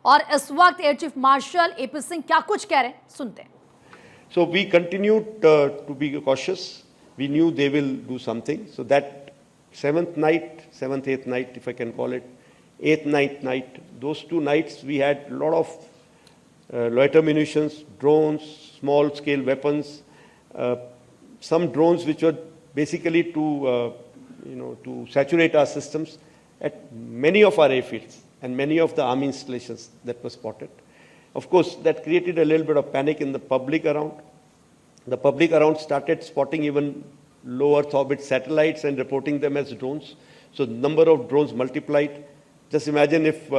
और इस वक्त air chief marshal AP Singh क्या कुछ कह रहे हैं, सुनते हैं. So we continued to be cautious. We knew they will do something. So that seventh, eighth night, if I can call it, eighth, ninth night, those 2 nights we had a lot of loiter munitions, drones, small-scale weapons, some drones which were basically to saturate our systems at many of our airfields and many of the army installations that were spotted. Of course, that created a little bit of panic in the public around. The public around started spotting even low Earth orbit satellites and reporting them as drones. So the number of drones multiplied. Just imagine if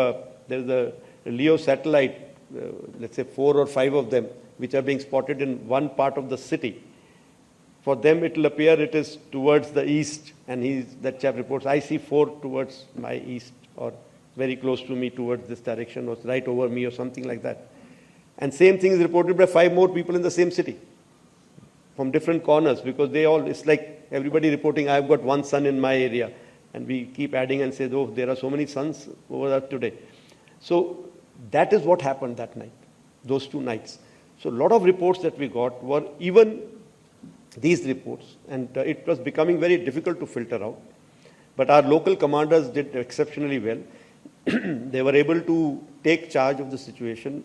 there's a LEO satellite, let's say 4 or 5 of them, which are being spotted in one part of the city. For them, it will appear it is towards the east, and that chap reports, I see 4 towards my east, or very close to me towards this direction, or right over me, or something like that. And same thing is reported by 5 more people in the same city, from different corners, because it's like everybody reporting, I've got 1 sun in my area. And we keep adding and say, oh, there are so many suns over there today. So that is what happened that night, those 2 nights. So a lot of reports that we got were even these reports, and it was becoming very difficult to filter out. But our local commanders did exceptionally well. They were able to take charge of the situation,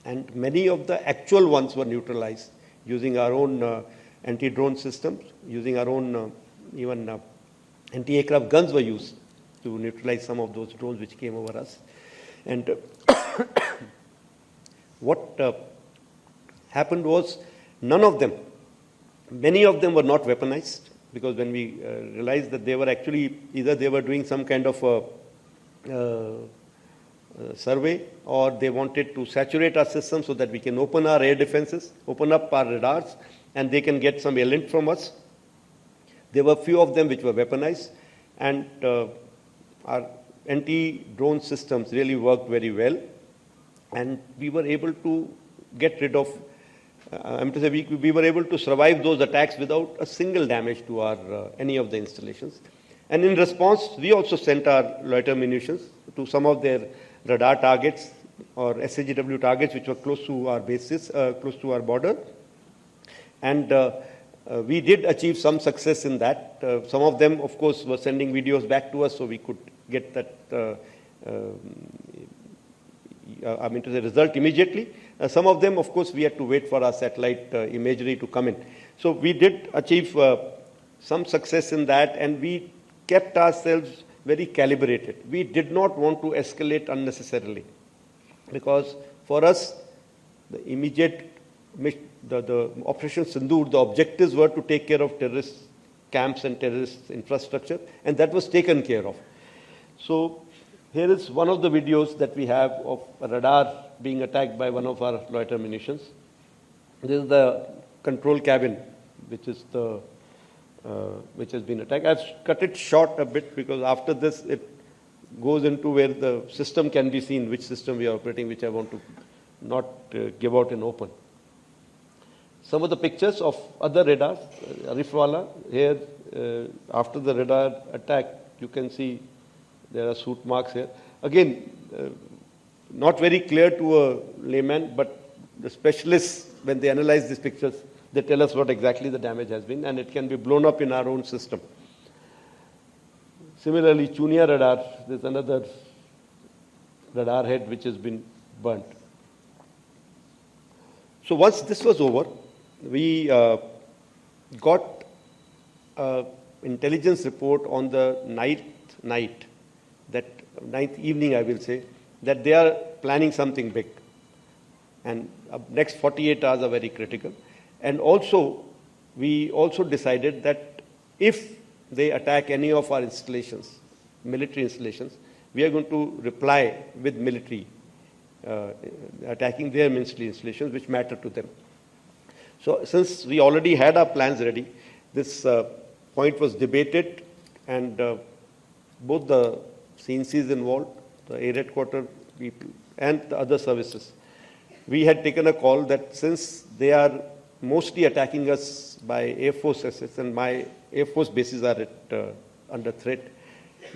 and many of the actual ones were neutralized using our own anti-drone systems, using our own even anti-aircraft guns were used to neutralize some of those drones which came over us. And what happened was many of them were not weaponized, because when we realized that they were actually, either they were doing some kind of a survey, or they wanted to saturate our system so that we can open our air defenses, open up our radars, and they can get some lint from us. There were few of them which were weaponized, and our anti-drone systems really worked very well, and we were able to get rid of, we were able to survive those attacks without a single damage to our any of the installations. And in response, we also sent our loiter munitions to some of their radar targets or SAGW targets which were close to our bases, close to our border. And we did achieve some success in that. Some of them, of course, were sending videos back to us, so we could get that, the result immediately. Some of them, of course, we had to wait for our satellite imagery to come in. So we did achieve some success in that, and we kept ourselves very calibrated. We did not want to escalate unnecessarily, because for us, the immediate the Operation Sindoor, the objectives were to take care of terrorist camps and terrorist infrastructure, and that was taken care of. So here is one of the videos that we have of a radar being attacked by one of our loiter munitions. This is the control cabin, which is which has been attacked. I've cut it short a bit, because after this it goes into where the system can be seen, which system we are operating, which I want to not give out in open. Some of the pictures of other radars, Arifwala, here after the radar attack, you can see there are soot marks here. Again, not very clear to a layman, but the specialists, when they analyze these pictures, they tell us what exactly the damage has been, and it can be blown up in our own system. Similarly, Chunia radar, there's another radar head which has been burnt. So once this was over, we got an intelligence report on the ninth evening, I will say, that they are planning something big. And next 48 hours are very critical. And also, we also decided that if they attack any of our installations, military installations, we are going to reply with military, attacking their military installations, which matter to them. So since we already had our plans ready, this point was debated, and both the CNCs involved, the air headquarters people, and the other services, we had taken a call that since they are mostly attacking us by Air Force assets, and my Air Force bases are under threat,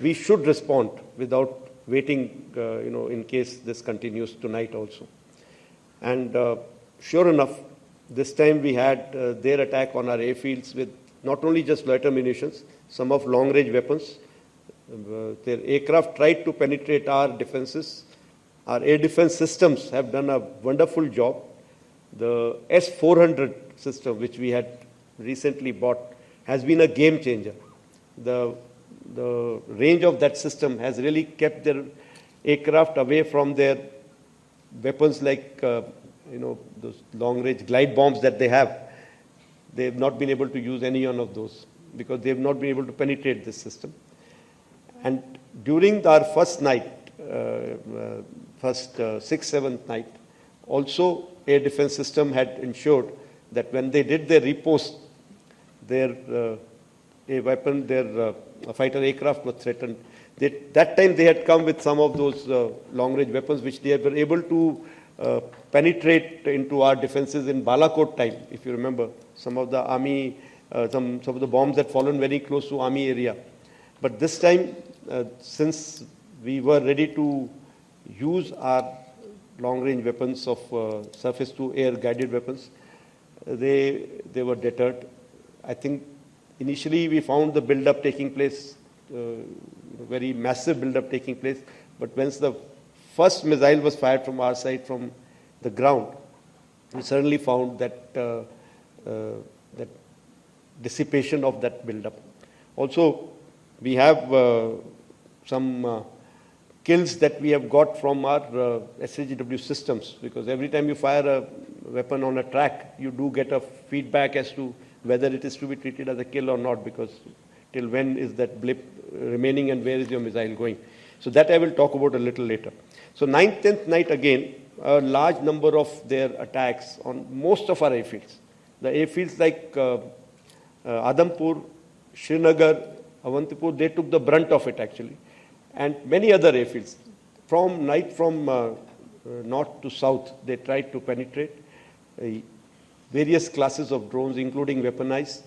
we should respond without waiting, in case this continues tonight also. And sure enough, this time we had their attack on our airfields with not only just loiter munitions, some of long-range weapons. Their aircraft tried to penetrate our defenses. Our air defense systems have done a wonderful job. The S-400 system, which we had recently bought, has been a game changer. The range of that system has really kept their aircraft away from their weapons like, those long-range glide bombs that they have. They have not been able to use any one of those because they have not been able to penetrate this system. And during our first night, sixth, seventh night, also air defense system had ensured that when they did their repost, their fighter aircraft was threatened. That time they had come with some of those long-range weapons which they were able to penetrate into our defenses in Balakot time, if you remember. Some of the army, some of the bombs had fallen very close to army area. But this time, since we were ready to use our long-range weapons of surface-to-air guided weapons, they were deterred. I think initially we found the build-up taking place, very massive build-up taking place. But once the first missile was fired from our side, from the ground, we suddenly found that that dissipation of that build-up. Also, we have some kills that we have got from our SHGW systems, because every time you fire a weapon on a track, you do get a feedback as to whether it is to be treated as a kill or not, because till when is that blip remaining and where is your missile going. So that I will talk about a little later. So 9th, 10th night again, a large number of their attacks on most of our airfields. The airfields like Adampur, Srinagar, Avantipur, they took the brunt of it actually. And many other airfields. From north to south, they tried to penetrate various classes of drones, including weaponized.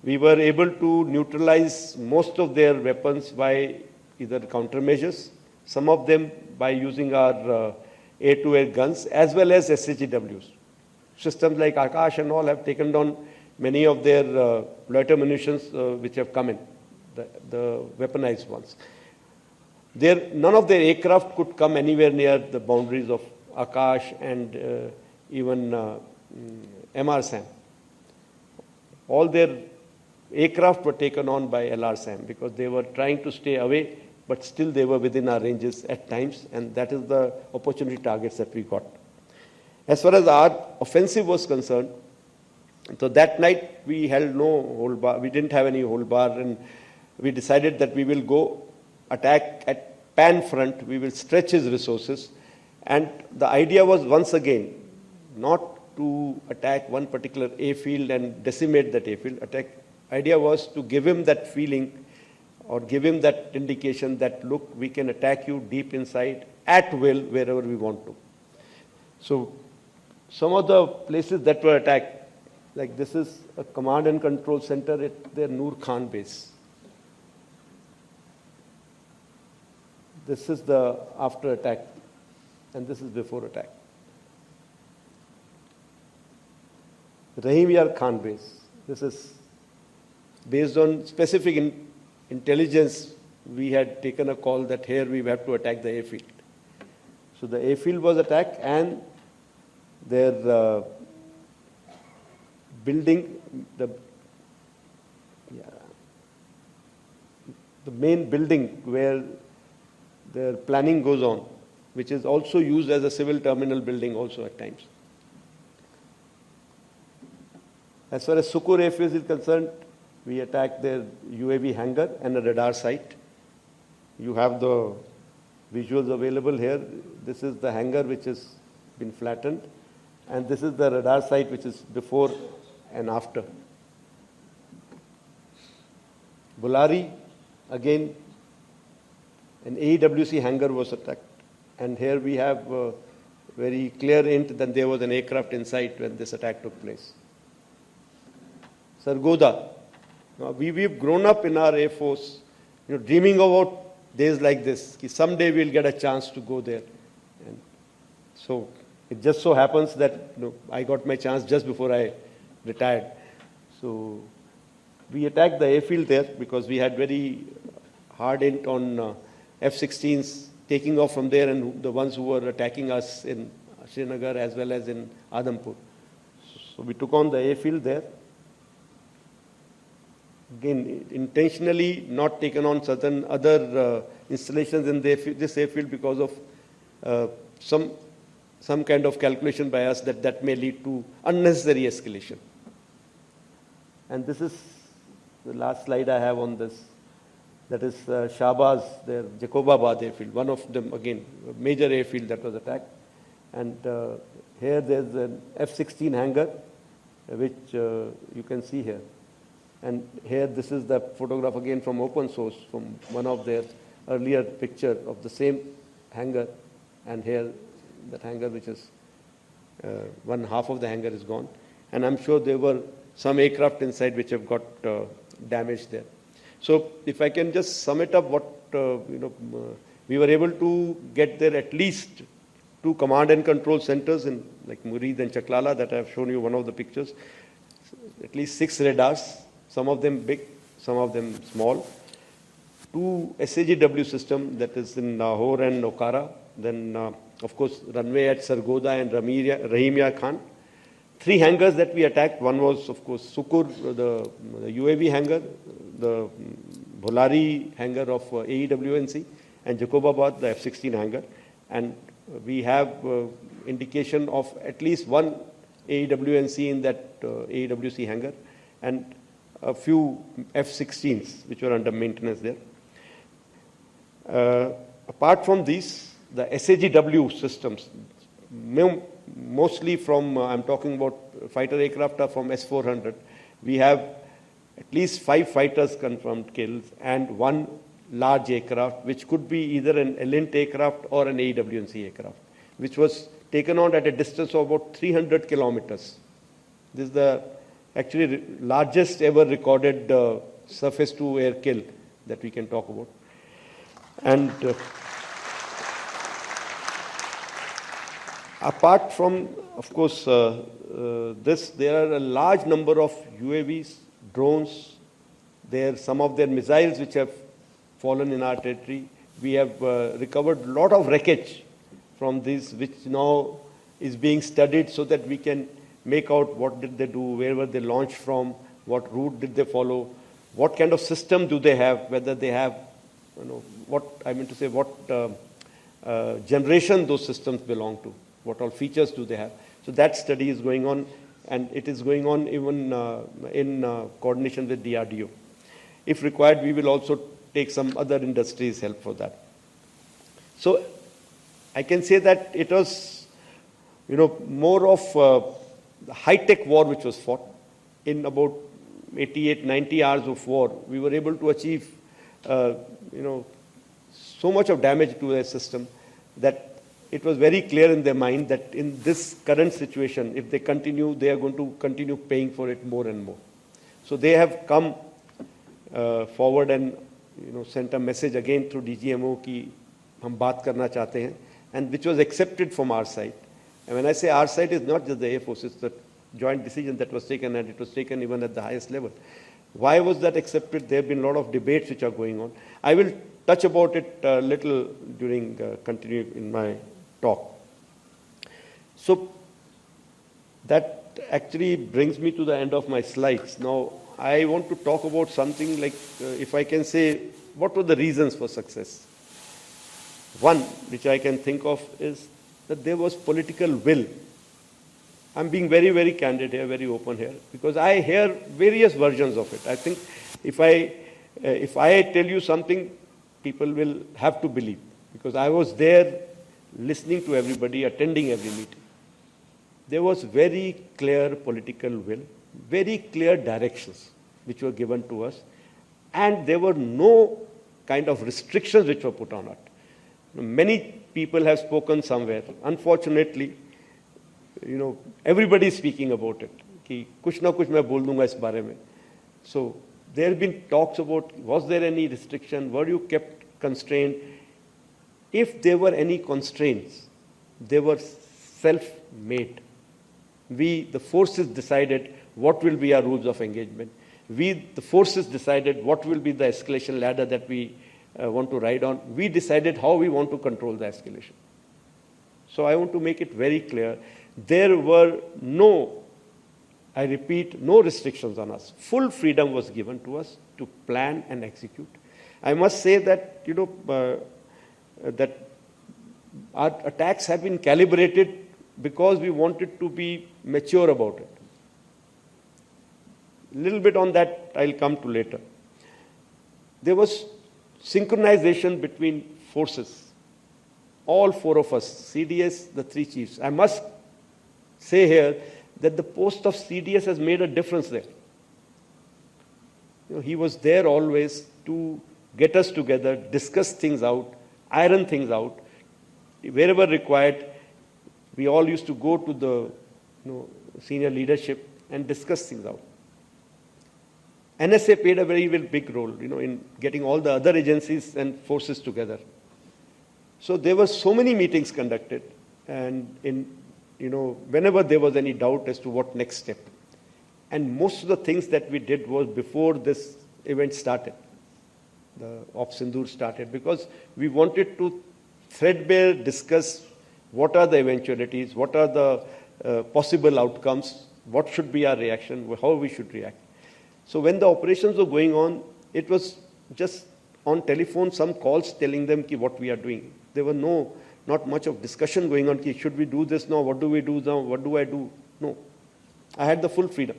We were able to neutralize most of their weapons by either countermeasures, some of them by using our air-to-air guns, as well as SHGWs. Systems like Akash and all have taken down many of their loiter munitions which have come in, the weaponized ones. None of their aircraft could come anywhere near the boundaries of Akash and even MRSAM. All their aircraft were taken on by LRSAM because they were trying to stay away, but still they were within our ranges at times, and that is the opportunity targets that we got. As far as our offensive was concerned, so that night we held no hold bar, we didn't have any hold bar, and we decided that we will go attack at Pan front, we will stretch his resources, and the idea was once again not to attack one particular airfield and decimate that airfield. Idea was to give him that feeling or give him that indication that, look, we can attack you deep inside at will wherever we want to. So some of the places that were attacked, like this is a command and control center at their Noor Khan base. This is the after attack, and this is before attack. Rahim Yar Khan base. This is based on specific intelligence. We had taken a call that here we have to attack the airfield. So the airfield was attacked, and their building, the main building where their planning goes on, which is also used as a civil terminal building also at times. As far as Sukur Airfield is concerned, we attacked their UAV hangar and a radar site. You have the visuals available here. This is the hangar which has been flattened, and this is the radar site which is before and after. Bulari, again, an AEWC hangar was attacked, and here we have very clear hint that there was an aircraft inside when this attack took place. Sargodha. Now, we've grown up in our Air Force, dreaming about days like this, ki someday we'll get a chance to go there. And so it just so happens that I got my chance just before I retired. So we attacked the airfield there because we had very hard int on F-16s taking off from there, and the ones who were attacking us in Srinagar as well as in Adampur. So we took on the airfield there. Again, intentionally not taken on certain other installations in this airfield because of some kind of calculation by us that may lead to unnecessary escalation. And this is the last slide I have on this. That is Shahbaz, their Jacobabad airfield, one of them, again, a major airfield that was attacked. And here there's an F-16 hangar, which you can see here. And here, this is the photograph again from open source, from one of their earlier picture of the same hangar. And here, that hangar, which is one half of the hangar is gone. And I'm sure there were some aircraft inside which have got damaged there. So if I can just sum it up, what we were able to get there at least 2 command and control centers in like Murid and Chaklala that I have shown you one of the pictures. At least 6 radars, some of them big, some of them small. 2 SAGW system that is in Nahor and Okara. Then of course runway at Sargoda and Rahimia Khan. 3 hangars that we attacked. One was, of course, Sukur, the UAV hangar, the Bholari hangar of AEWNC, and Jacobabad, the F-16 hangar. And we have indication of at least 1 AEWNC in that AEWC hangar, and a few F-16s which were under maintenance there. Apart from these, the SAGW systems, mostly from, I'm talking about fighter aircraft are from S-400. We have at least 5 fighters confirmed kills and 1 large aircraft, which could be either an Elint aircraft or an AWNC aircraft, which was taken on at a distance of about 300 kilometers. This is the actually largest ever recorded surface-to-air kill that we can talk about. And apart from, of course, this, there are a large number of UAVs, drones. There are some of their missiles which have fallen in our territory. We have recovered a lot of wreckage from these, which now is being studied so that we can make out what did they do, where were they launched from, what route did they follow, what kind of system do they have, whether they have, what I mean to say, what generation those systems belong to, what all features do they have. So that study is going on, and it is going on even in coordination with DRDO. If required, we will also take some other industries' help for that. So I can say that it was, more of the high-tech war which was fought. In about 88, 90 hours of war, we were able to achieve, so much of damage to their system that it was very clear in their mind that in this current situation, if they continue, they are going to continue paying for it more and more. So they have come forward and sent a message again through DGMO कि हम बात करना चाहते हैं, and which was accepted from our side. And when I say our side, it's not just the Air Force, it's the joint decision that was taken, and it was taken even at the highest level. Why was that accepted? There have been a lot of debates which are going on. I will touch about it a little during continue in my talk. So that actually brings me to the end of my slides. Now, I want to talk about something like, if I can say, what were the reasons for success? One, which I can think of, is that there was political will. I'm being very, very candid here, very open here, because I hear various versions of it. I think if I tell you something, people will have to believe, because I was there listening to everybody, attending every meeting. There was very clear political will, very clear directions which were given to us, and there were no kind of restrictions which were put on it. Many people have spoken somewhere. Unfortunately, everybody is speaking about it. कि कुछ ना कुछ मैं बोल दूंगा इस बारे में. So there have been talks about, was there any restriction? Were you kept constrained. If there were any constraints, they were self-made. We, the forces, decided what will be our rules of engagement. We, the forces, decided what will be the escalation ladder that we want to ride on. We decided how we want to control the escalation. So I want to make it very clear, there were no, I repeat, no restrictions on us. Full freedom was given to us to plan and execute. I must say that, that our attacks have been calibrated because we wanted to be mature about it. A little bit on that I'll come to later. There was synchronization between forces. All four of us, CDS, the three chiefs. I must say here that the post of CDS has made a difference there. He was there always to get us together, discuss things out, iron things out. Wherever required, we all used to go to the senior leadership and discuss things out. NSA played a very, very big role, in getting all the other agencies and forces together. So there were so many meetings conducted, and whenever there was any doubt as to what next step. And most of the things that we did was before this event started, the Sindoor started, because we wanted to threadbare discuss what are the eventualities, what are the possible outcomes, what should be our reaction, how we should react. So when the operations were going on, it was just on telephone, some calls telling them what we are doing. There were not much of discussion going on, should we do this now, what do we do now, what do I do? No, I had the full freedom.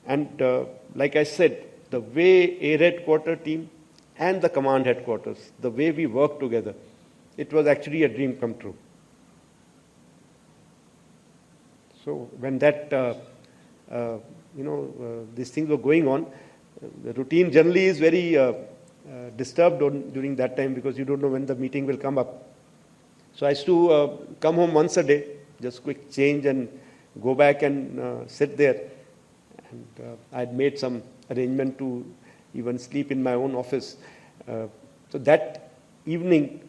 And like I said, the way Air Headquarters team and the command headquarters, the way we worked together, it was actually a dream come true. So when that, these things were going on, the routine generally is very disturbed during that time because you don't know when the meeting will come up. So I used to come home once a day, just quick change and go back and sit there. And I had made some arrangement to even sleep in my own office. So that evening,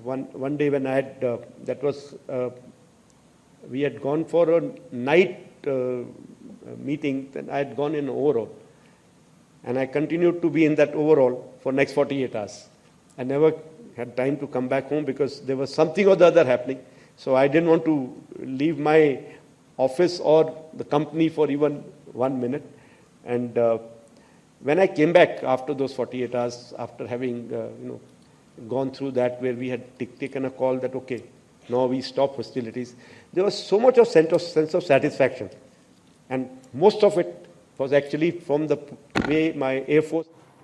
one day when I had, that was, we had gone for a night meeting, then I had gone in overall. And I continued to be in that overall for next 48 hours. I never had time to come back home because there was something or the other happening. So I didn't want to leave my office or the company for even 1 minute. And when I came back after those 48 hours, after having gone through that, where we had taken a call that, okay, now we stop hostilities, there was so much of sense of satisfaction. And most of it was actually from the way my Air Force